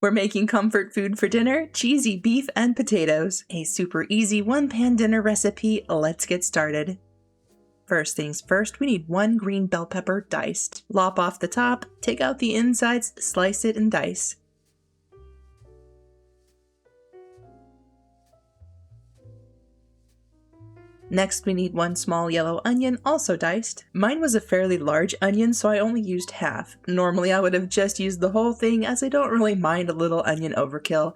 We're making comfort food for dinner, cheesy beef and potatoes. A super easy one-pan dinner recipe. Let's get started. First things first, we need 1 green bell pepper diced. Lop off the top, take out the insides, slice it and dice. Next, we need 1 small yellow onion, also diced. Mine was a fairly large onion, so I only used half. Normally I would have just used the whole thing, as I don't really mind a little onion overkill.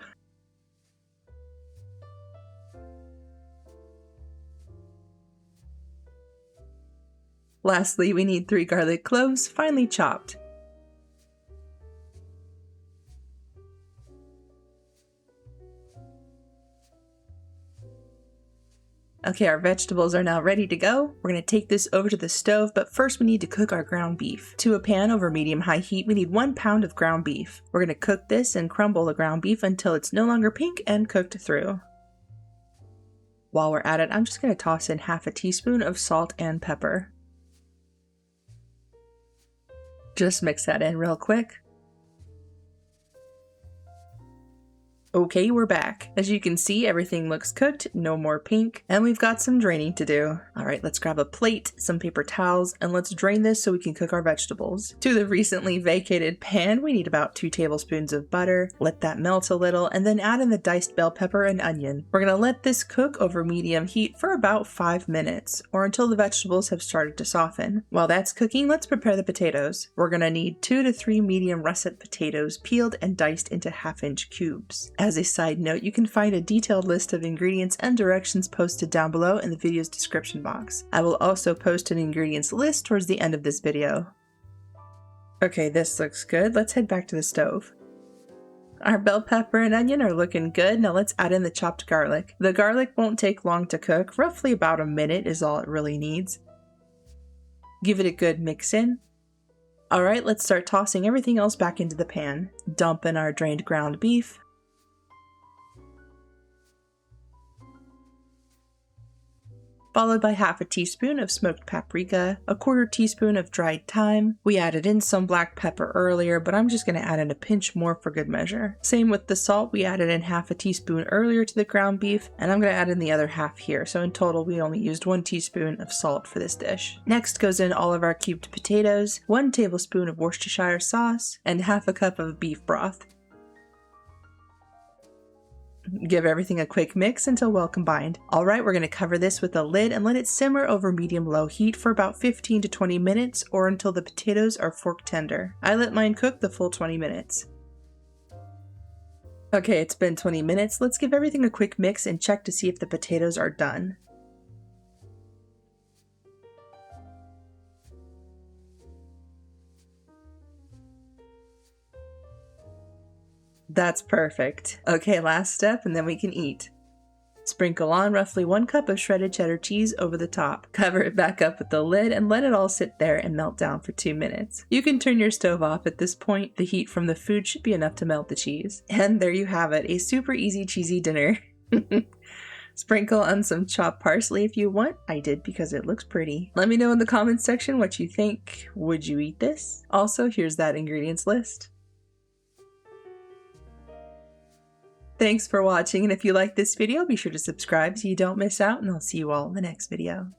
Lastly, we need 3 garlic cloves, finely chopped. Okay, our vegetables are now ready to go. We're going to take this over to the stove, but first we need to cook our ground beef. To a pan over medium-high heat, we need 1 pound of ground beef. We're going to cook this and crumble the ground beef until it's no longer pink and cooked through. While we're at it, I'm just going to toss in half a teaspoon of salt and pepper. Just mix that in real quick. Okay, we're back. As you can see, everything looks cooked, no more pink, and we've got some draining to do. Alright, let's grab a plate, some paper towels, and let's drain this so we can cook our vegetables. To the recently vacated pan, we need about 2 tablespoons of butter. Let that melt a little, and then add in the diced bell pepper and onion. We're gonna let this cook over medium heat for about 5 minutes, or until the vegetables have started to soften. While that's cooking, let's prepare the potatoes. We're gonna need 2 to 3 medium russet potatoes, peeled and diced into 1/2-inch cubes. As a side note, you can find a detailed list of ingredients and directions posted down below in the video's description box. I will also post an ingredients list towards the end of this video. Okay, this looks good. Let's head back to the stove. Our bell pepper and onion are looking good. Now let's add in the chopped garlic. The garlic won't take long to cook. Roughly about a minute is all it really needs. Give it a good mix in. Alright, let's start tossing everything else back into the pan. Dump in our drained ground beef. Followed by 1/2 teaspoon of smoked paprika, 1/4 teaspoon of dried thyme. We added in some black pepper earlier, but I'm just going to add in a pinch more for good measure. Same with the salt, we added in 1/2 teaspoon earlier to the ground beef, and I'm going to add in the other half here, so in total we only used 1 teaspoon of salt for this dish. Next goes in all of our cubed potatoes, 1 tablespoon of Worcestershire sauce, and 1/2 cup of beef broth. Give everything a quick mix until well combined. Alright, we're going to cover this with a lid and let it simmer over medium-low heat for about 15 to 20 minutes or until the potatoes are fork tender. I let mine cook the full 20 minutes. Okay, it's been 20 minutes. Let's give everything a quick mix and check to see if the potatoes are done. That's perfect. Okay, last step and then we can eat. Sprinkle on roughly 1 cup of shredded cheddar cheese over the top. Cover it back up with the lid and let it all sit there and melt down for 2 minutes. You can turn your stove off at this point. The heat from the food should be enough to melt the cheese. And there you have it, a super easy cheesy dinner. Sprinkle on some chopped parsley if you want. I did because it looks pretty. Let me know in the comments section what you think. Would you eat this? Also, here's that ingredients list. Thanks for watching, and if you like this video, be sure to subscribe so you don't miss out, and I'll see you all in the next video.